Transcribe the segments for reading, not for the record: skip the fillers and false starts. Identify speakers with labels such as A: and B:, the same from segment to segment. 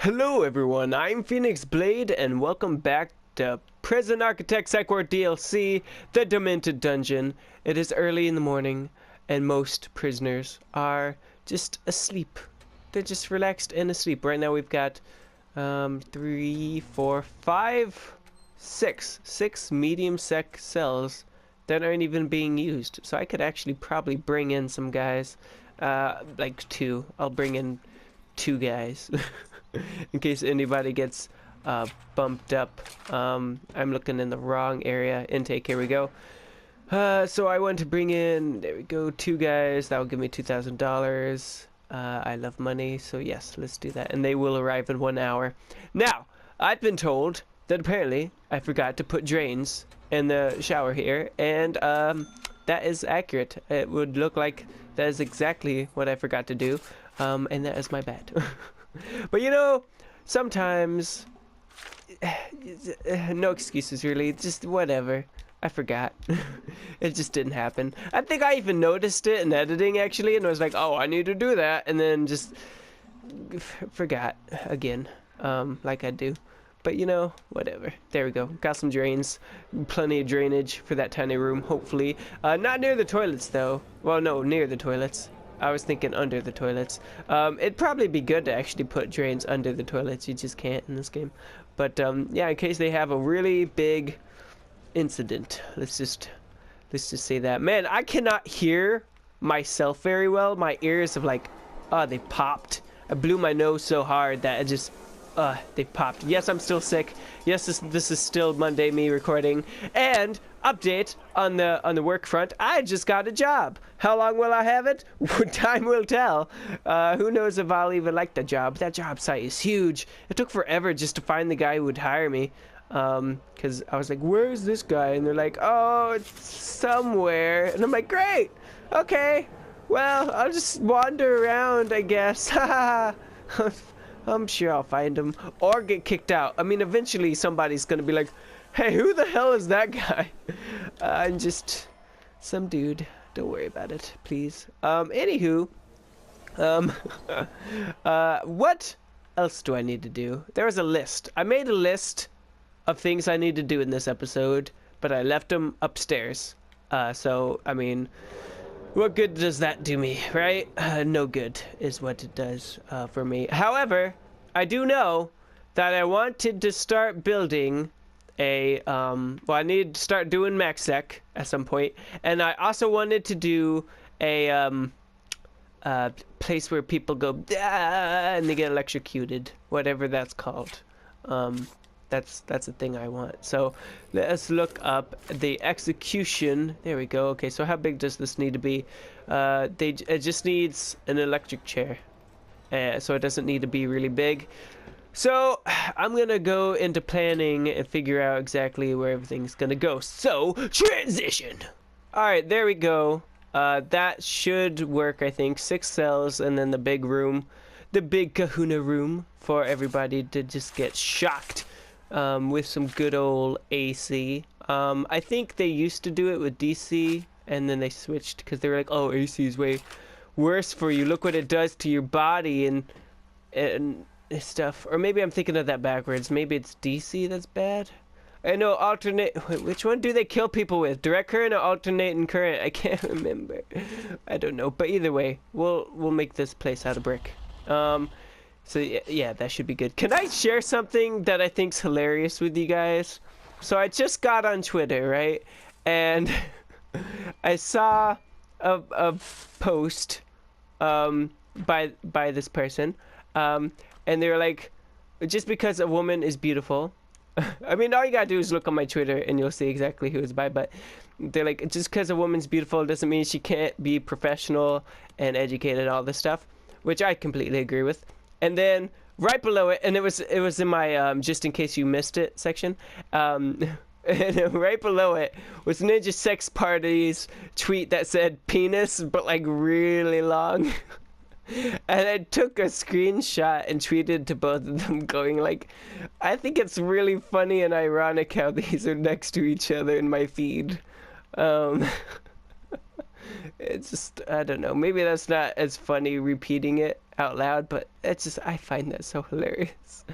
A: Hello everyone, I'm Phoenix Blade and welcome back to Prison Architect Psych Ward DLC, The Demented Dungeon. It is early in the morning and most prisoners are just asleep. They're just relaxed and asleep. Right now we've got 3, 4, 5, 6 medium sec cells that aren't even being used. So I could actually probably bring in some guys, like 2. I'll bring in 2 guys. In case anybody gets bumped up. I'm looking in the wrong area. Intake, here we go. So I want to bring in, there we go, 2 guys. That will give me $2,000. I love money, so yes, let's do that. And they will arrive in 1 hour. Now, I've been told that apparently I forgot to put drains in the shower here, and that is accurate. It would look like that is exactly what I forgot to do, and that is my bad. But you know, sometimes, no excuses really, just whatever. I forgot. It just didn't happen. I think I even noticed it in editing actually, and I was like, oh, I need to do that, and then just forgot again, like I do. But you know, whatever. There we go. Got some drains. Plenty of drainage for that tiny room, hopefully. Not near the toilets though. Well, no, near the toilets. I was thinking under the toilets. It'd probably be good to actually put drains under the toilets. You just can't in this game. But yeah, in case they have a really big incident. Let's just say that. Man, I cannot hear myself very well. My ears have like, they popped. I blew my nose so hard that it just, they popped. Yes, I'm still sick. Yes, this is still Monday, me recording. And update on the work front. I just got a job. How long will I have it? Time will tell. Who knows if I'll even like the job. That job site is huge. It took forever just to find the guy who would hire me. Because I was like, where's this guy? And they're like, oh, it's somewhere. And I'm like, great. Okay. Well, I'll just wander around, I guess. I'm sure I'll find him. Or get kicked out. I mean, eventually somebody's going to be like, hey, who the hell is that guy? I'm just some dude. Don't worry about it, please. Anywho, what else do I need to do? There was a list. I made a list of things I need to do in this episode, but I left them upstairs. So, I mean, what good does that do me, right? No good is what it does for me. However, I do know that I wanted to start building a, well, I need to start doing MaxSec at some point, and I also wanted to do a place where people go, and they get electrocuted, whatever that's called. That's a thing I want. So let's look up the execution. There we go. Okay, so how big does this need to be? It just needs an electric chair, so it doesn't need to be really big. So I'm gonna go into planning and figure out exactly where everything's gonna go. So transition. All right, there we go. That should work, I think. 6 cells, and then the big room, the big kahuna room for everybody to just get shocked with some good old AC. I think they used to do it with DC, and then they switched because they were like, oh, AC is way worse for you. Look what it does to your body and stuff. Or maybe I'm thinking of that backwards. Maybe it's DC that's bad. I know alternate. Wait, which one do they kill people with? Direct current or alternating current? I can't remember. I don't know. But either way, we'll make this place out of brick. So yeah, that should be good. Can I share something that I think's hilarious with you guys? So I just got on Twitter, right? And I saw a post by this person. And they were like, just because a woman is beautiful, I mean, all you gotta do is look on my Twitter and you'll see exactly who it's by, but they're like, just because a woman's beautiful doesn't mean she can't be professional and educated and all this stuff, which I completely agree with. And then right below it, and it was in my just in case you missed it section, and right below it was Ninja Sex Party's tweet that said penis, but like really long. And I took a screenshot and tweeted to both of them going like, I think it's really funny and ironic how these are next to each other in my feed. It's just, I don't know, maybe that's not as funny repeating it out loud, but it's just, I find that so hilarious.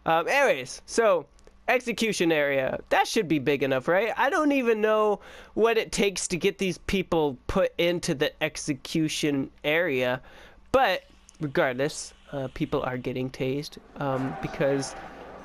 A: Anyways, so execution area, that should be big enough, right? I don't even know what it takes to get these people put into the execution area, but regardless, people are getting tased because,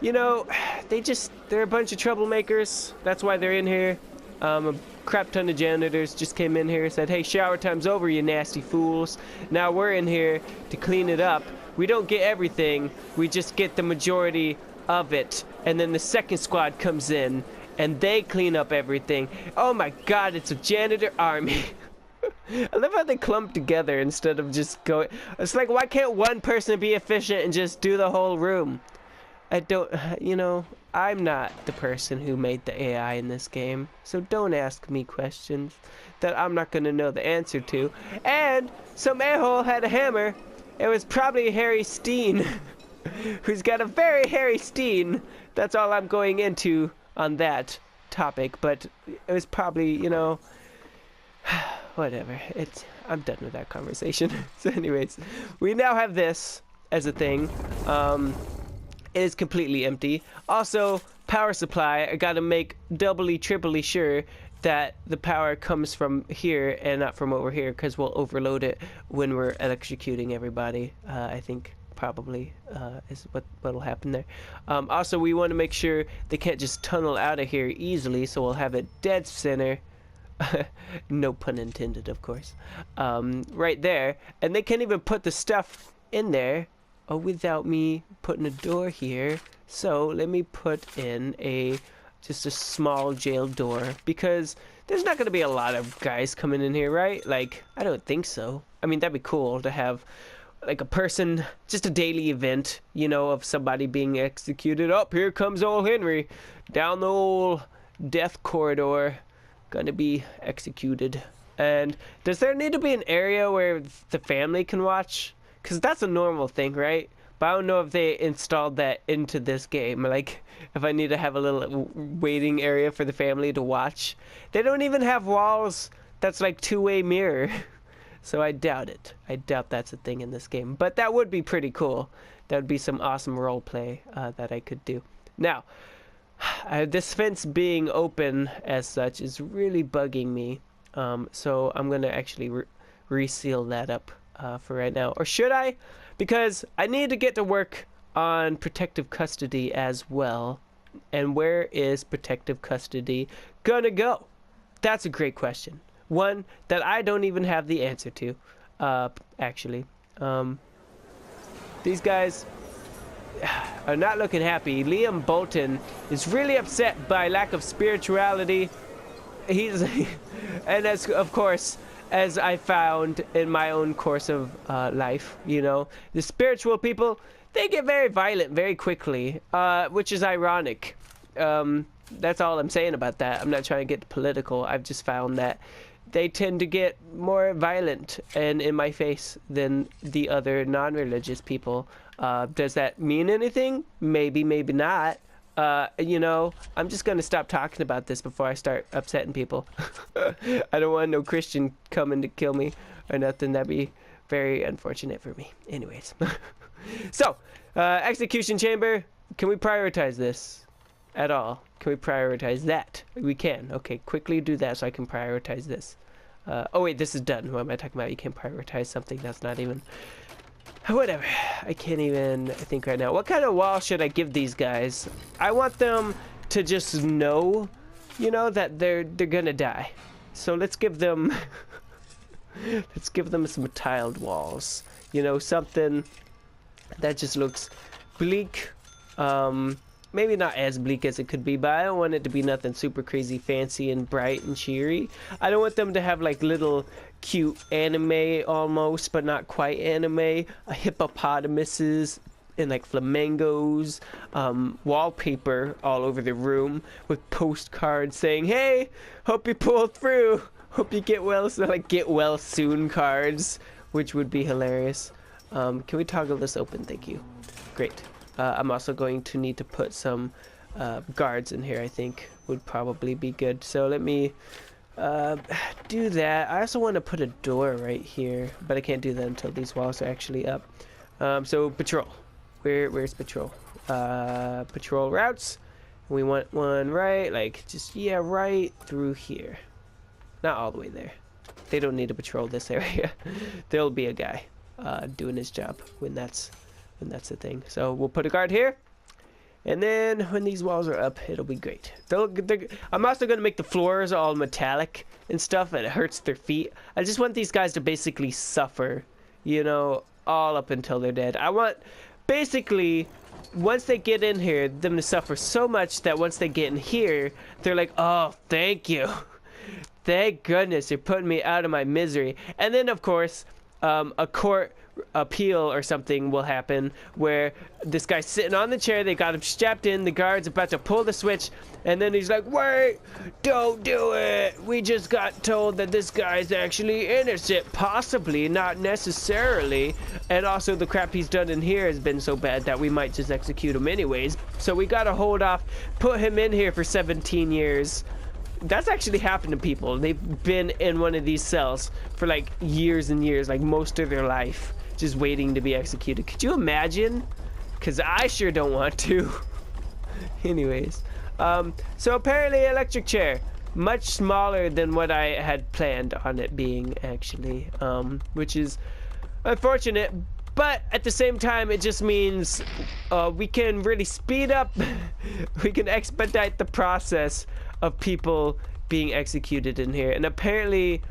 A: you know, they're a bunch of troublemakers. That's why they're in here. A crap ton of janitors just came in here and said, hey, shower time's over, you nasty fools. Now we're in here to clean it up. We don't get everything, we just get the majority of it. And then the second squad comes in and they clean up everything. Oh my god, it's a janitor army. I love how they clump together instead of just going. It's like, why can't one person be efficient and just do the whole room? I don't, you know, I'm not the person who made the AI in this game, so don't ask me questions that I'm not going to know the answer to. And some a-hole had a hammer. It was probably Harry Steen, who's got a very hairy Steen. That's all I'm going into on that topic, but it was probably, you know, whatever. I'm done with that conversation. So anyways, we now have this as a thing. It is completely empty. Also, power supply, I gotta make doubly, triply sure that the power comes from here and not from over here, because we'll overload it when we're electrocuting everybody. I think probably is what'll happen there. Also, we want to make sure they can't just tunnel out of here easily, so we'll have it dead center. No pun intended, of course. Right there. And they can't even put the stuff in there without me putting a door here. So let me put in just a small jail door, because there's not going to be a lot of guys coming in here, right? Like, I don't think so. I mean, that'd be cool to have like a person, just a daily event, you know, of somebody being executed. Oh, here comes old Henry down the old death corridor, gonna be executed. And does there need to be an area where the family can watch? Because that's a normal thing, right? But I don't know if they installed that into this game. Like, if I need to have a little waiting area for the family to watch. They don't even have walls that's like two-way mirror. So I doubt it. I doubt that's a thing in this game. But that would be pretty cool. That would be some awesome role play that I could do. Now, this fence being open as such is really bugging me. So I'm going to actually reseal that up for right now. Or should I? Because I need to get to work on protective custody as well. And where is protective custody gonna go? That's a great question. One that I don't even have the answer to, actually. These guys are not looking happy. Liam Bolton is really upset by lack of spirituality. And as, of course, as I found in my own course of life, you know, the spiritual people, they get very violent very quickly, which is ironic. That's all I'm saying about that. I'm not trying to get political. I've just found that they tend to get more violent and in my face than the other non-religious people. Does that mean anything? Maybe, maybe not. You know, I'm just gonna stop talking about this before I start upsetting people. I don't want no Christian coming to kill me or nothing. That'd be very unfortunate for me. Anyways. So, execution chamber, can we prioritize this at all? Can we prioritize that? We can. Okay, quickly do that so I can prioritize this. Oh wait, this is done. What am I talking about? You can't prioritize something that's not even... Whatever. I can't even think right now. What kind of wall should I give these guys? I want them to just know, you know, that they're gonna die. So let's give them... let's give them some tiled walls. You know, something that just looks bleak. Maybe not as bleak as it could be, but I don't want it to be nothing super crazy fancy and bright and cheery. I don't want them to have like little cute anime almost, but not quite anime, hippopotamuses and like flamingos, wallpaper all over the room with postcards saying, hey, hope you pull through, hope you get well, so like get well soon cards, which would be hilarious. Can we toggle this open? Thank you. Great. I'm also going to need to put some guards in here, I think would probably be good. So let me do that. I also want to put a door right here, but I can't do that until these walls are actually up. So patrol. Where's patrol? Patrol routes. We want one right, like just yeah, right through here. Not all the way there. They don't need to patrol this area. There'll be a guy doing his job when that's the thing. So we'll put a guard here. And then when these walls are up, it'll be great. I'm also going to make the floors all metallic and stuff, and it hurts their feet. I just want these guys to basically suffer, you know, all up until they're dead. I want, basically, once they get in here, them to suffer so much that once they get in here, they're like, oh, thank you. Thank goodness you're putting me out of my misery. And then, of course, a court appeal or something will happen where this guy's sitting on the chair, they got him strapped in, the guard's about to pull the switch, and then he's like, wait, don't do it, we just got told that this guy's actually innocent, possibly, not necessarily, and also the crap he's done in here has been so bad that we might just execute him anyways, so we gotta hold off, put him in here for 17 years. That's actually happened to people. They've been in one of these cells for like years and years, like most of their life, just waiting to be executed. Could you imagine? Because I sure don't want to. Anyways, so apparently electric chair, much smaller than what I had planned on it being actually, which is unfortunate. But at the same time, it just means we can really speed up, we can expedite the process of people being executed in here. And apparently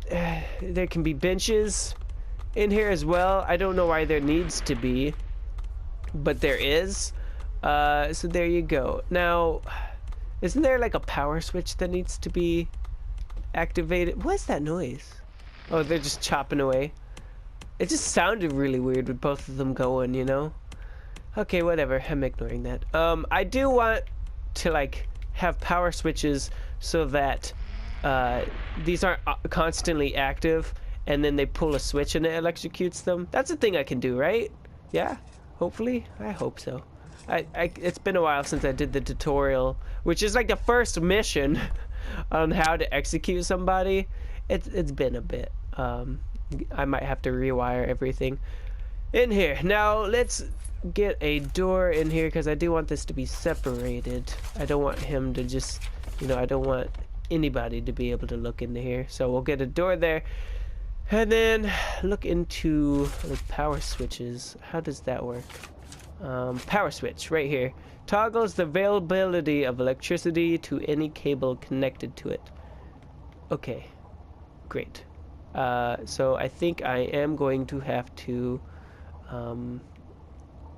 A: there can be benches in here as well. I don't know why there needs to be, but there is. So there you go. Now, isn't there like a power switch that needs to be activated? What's that noise? Oh, they're just chopping away. It just sounded really weird with both of them going, you know? Okay, whatever. I'm ignoring that. I do want to like have power switches so that these aren't constantly active, and then they pull a switch and it electrocutes them. That's a thing I can do, right? Yeah, hopefully. I hope so. It's been a while since I did the tutorial, which is like the first mission on how to execute somebody. It's been a bit. I might have to rewire everything in here. Now let's get a door in here because I do want this to be separated. I don't want him to just, you know, I don't want anybody to be able to look into here. So we'll get a door there, and then look into the power switches. How does that work? Power switch right here toggles the availability of electricity to any cable connected to it. Okay, great. So I think I am going to have to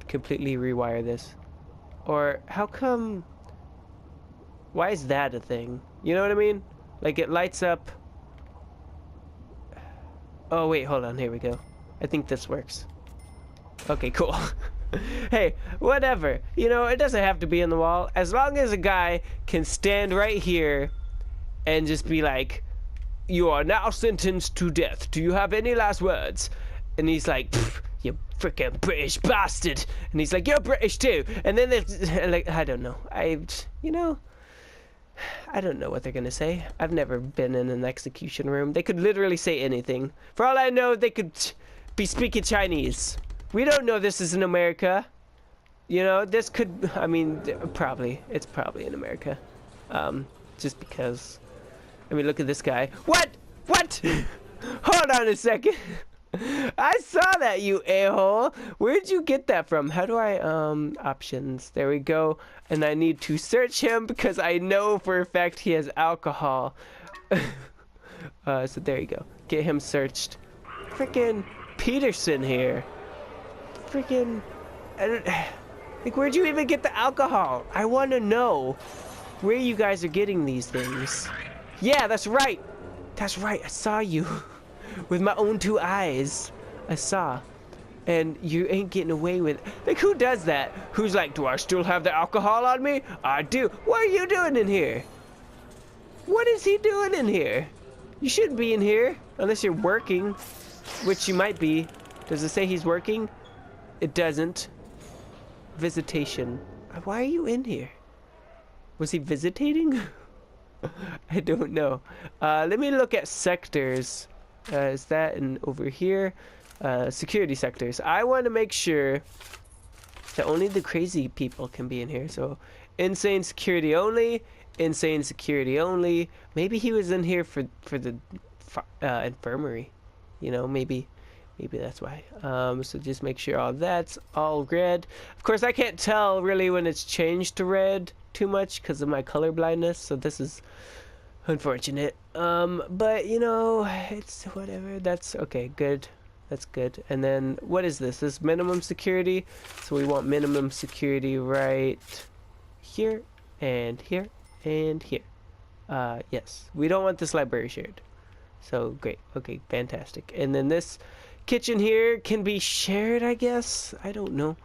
A: completely rewire this. Or how come, why is that a thing? You know what I mean? Like it lights up. Oh wait, hold on, here we go. I think this works. Okay, cool. Hey, whatever. You know, it doesn't have to be in the wall. As long as a guy can stand right here and just be like, you are now sentenced to death. Do you have any last words? And he's like, you freaking British bastard. And he's like, you're British too. And then there's like, I don't know. You know, I don't know what they're gonna say. I've never been in an execution room. They could literally say anything. For all I know, they could be speaking Chinese. We don't know this is in America. You know, this could, I mean, probably. It's probably in America. Just because. I mean, look at this guy. What? What? Hold on a second. I saw that, you a-hole. Where'd you get that from? How do I, options. There we go. And I need to search him because I know for a fact he has alcohol. So there you go. Get him searched. Frickin' Peterson here. Frickin', like, where'd you even get the alcohol? I want to know where you guys are getting these things. Yeah, that's right. That's right. I saw you with my own 2 eyes. I saw. And you ain't getting away with it. Like, who does that? Who's like, do I still have the alcohol on me? I do. What are you doing in here? What is he doing in here? You shouldn't be in here unless you're working, which you might be. Does it say he's working? It doesn't. Visitation. Why are you in here? Was he visitating? I don't know. Let me look at sectors. Is that in over here? Security sectors. I want to make sure that only the crazy people can be in here. So insane security only, insane security only. Maybe he was in here for the infirmary. You know, maybe that's why. So just make sure all that's all red. Of course, I can't tell really when it's changed to red too much because of my color blindness. So this is unfortunate. But you know, it's whatever. That's okay. Good. That's good. And then what is this? This minimum security. So we want minimum security right here and here and here. Yes. We don't want this library shared. So great. Okay, fantastic. And then this kitchen here can be shared, I guess. I don't know.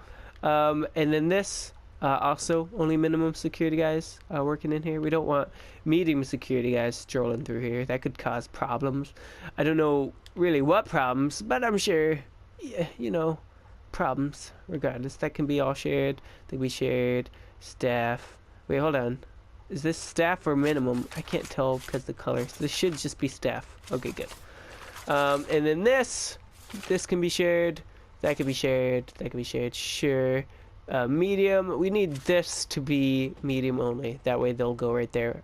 A: And then this also only minimum security guys working in here. We don't want medium security guys strolling through here. That could cause problems. I don't know really what problems, but I'm sure, yeah, you know, problems regardless. That can be all shared. That can be shared. Staff. Wait, hold on. Is this staff or minimum? I can't tell because the colors. This should just be staff. Okay, good. And then this can be shared. That can be shared. That can be shared. Sure. Medium. We need this to be medium only. That way they'll go right there.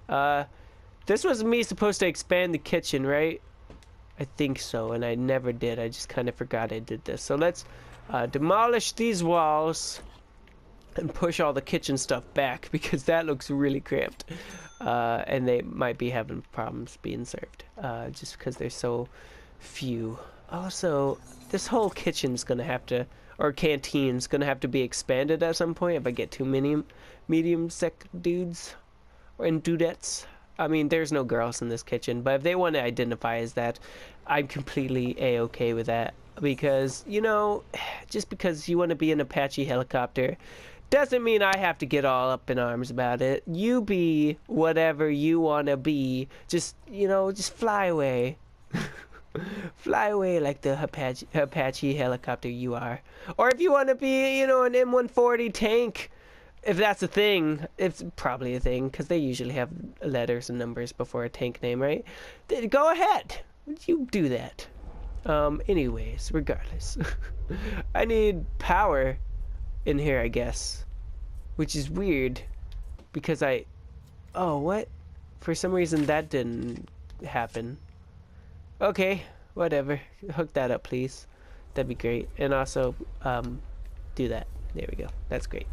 A: This was me supposed to expand the kitchen, right? I think so, and I never did. I just kind of forgot I did this. So let's demolish these walls and push all the kitchen stuff back because that looks really cramped. And they might be having problems being served just because there's so few. Also, this whole kitchen's gonna have to, or canteen's gonna have to be expanded at some point if I get too many medium sec dudes and dudettes. I mean, there's no girls in this kitchen, but if they want to identify as that, I'm completely a-okay with that. Because, you know, just because you want to be an Apache helicopter doesn't mean I have to get all up in arms about it. You be whatever you want to be. Just, you know, just fly away. Fly away like the Apache helicopter you are. Or if you want to be, you know, an M140 tank. If that's a thing, it's probably a thing, because they usually have letters and numbers before a tank name, right? Then go ahead. You do that. Anyways, regardless. I need power in here, I guess. Which is weird, because oh, what? For some reason that didn't happen. Okay, whatever. Hook that up, please. That'd be great. And also, do that. There we go. That's great.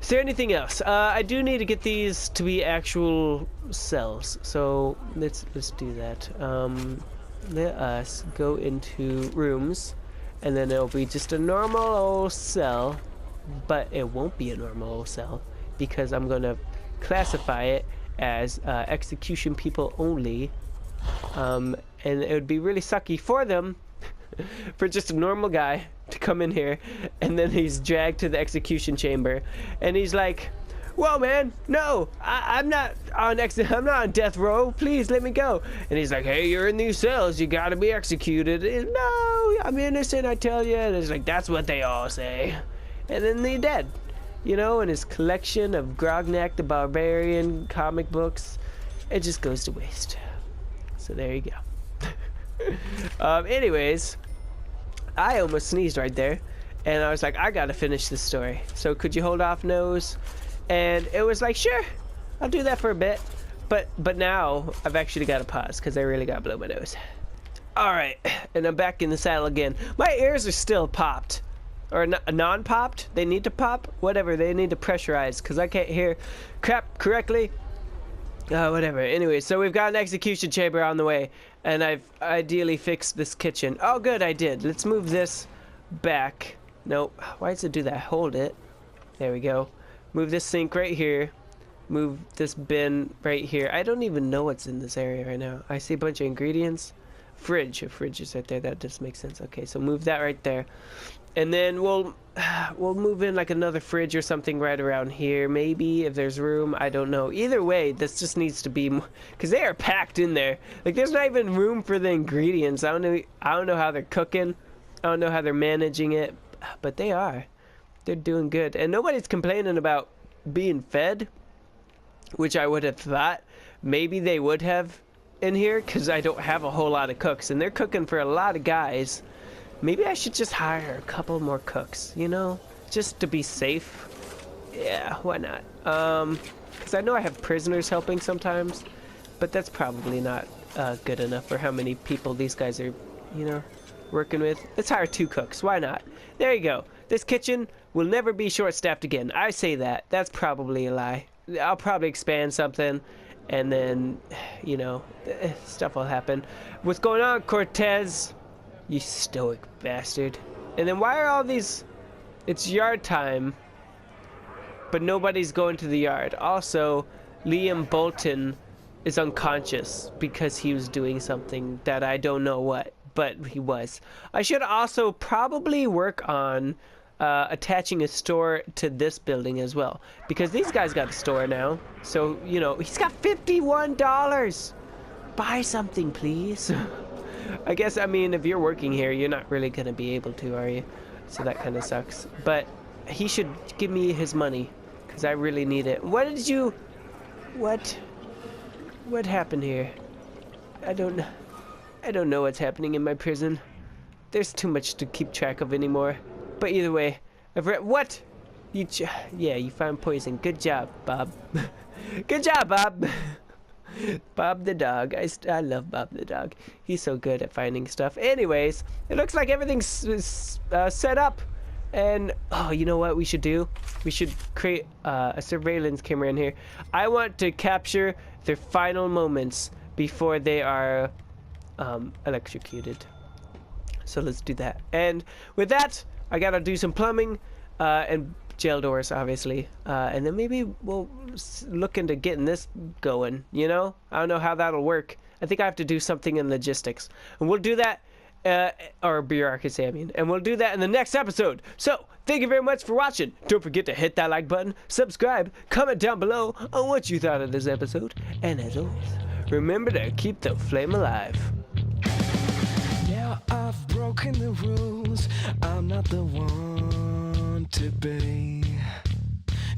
A: Is there anything else? I do need to get these to be actual cells, so let's do that. Let us go into rooms, and then it'll be just a normal old cell, but it won't be a normal old cell because I'm gonna classify it as execution people only, and it would be really sucky for them for just a normal guy to come in here and then he's dragged to the execution chamber and he's like, whoa man, no, I'm not on death row, please let me go. And he's like, hey, you're in these cells, you gotta be executed. And, no, I'm innocent, I tell you. And it's like, that's what they all say. And then they're dead, you know. And his collection of Grognak the Barbarian comic books, it just goes to waste. So there you go. Anyways, I almost sneezed right there, and I was like, I gotta finish this story. So could you hold off, Nose? And it was like, sure, I'll do that for a bit. But now I've actually got to pause because I really gotta blow my nose. All right, and I'm back in the saddle again. My ears are still popped, or non-popped. They need to pop, whatever. They need to pressurize because I can't hear crap correctly. Whatever. Anyway, so we've got an execution chamber on the way, and I've ideally fixed this kitchen. Oh, good, I did. Let's move this back. Nope. Why does it do that? Hold it. There we go. Move this sink right here. Move this bin right here. I don't even know what's in this area right now. I see a bunch of ingredients. Fridge. A fridge is right there. That just makes sense. Okay, so move that right there. And then we'll move in like another fridge or something right around here, maybe, if there's room. I don't know. Either way, this just needs to be, because they are packed in there. Like, there's not even room for the ingredients. I don't know how they're cooking. I don't know how they're managing it, but they are. They're doing good. And nobody's complaining about being fed, which I would have thought maybe they would have in here, because I don't have a whole lot of cooks, and they're cooking for a lot of guys. Maybe I should just hire a couple more cooks, you know? Just to be safe. Yeah, why not? Because I know I have prisoners helping sometimes, but that's probably not good enough for how many people these guys are, you know, working with. Let's hire 2 cooks. Why not? There you go. This kitchen will never be short-staffed again. I say that. That's probably a lie. I'll probably expand something, and then, you know, stuff will happen. What's going on, Cortez? You stoic bastard. And then why are all these... It's yard time, but nobody's going to the yard. Also, Liam Bolton is unconscious because he was doing something that I don't know what, but he was. I should also probably work on attaching a store to this building as well, because these guys got a store now. So, you know, he's got $51. Buy something, please. I guess, I mean, if you're working here, you're not really going to be able to, are you? So that kind of sucks. But he should give me his money, because I really need it. What did you... What happened here? I don't know what's happening in my prison. There's too much to keep track of anymore. But either way, I've read... What? Yeah, you found poison. Good job, Bob. Good job, Bob. Bob the dog. I love Bob the dog. He's so good at finding stuff. Anyways, it looks like everything's set up. And, oh, you know what we should do? We should create a surveillance camera in here. I want to capture their final moments before they are electrocuted. So let's do that. And with that, I gotta do some plumbing and jail doors, obviously, and then maybe we'll look into getting this going, you know? I don't know how that'll work. I think I have to do something in logistics, and we'll do that, or bureaucracy, I mean, and we'll do that in the next episode. So thank you very much for watching. Don't forget to hit that like button, subscribe, comment down below on what you thought of this episode, and as always, remember to keep the flame alive.
B: Now I've broken the rules, I'm not the one to be.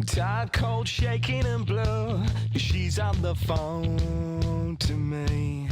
B: Tired, cold, shaking and blue, she's on the phone to me.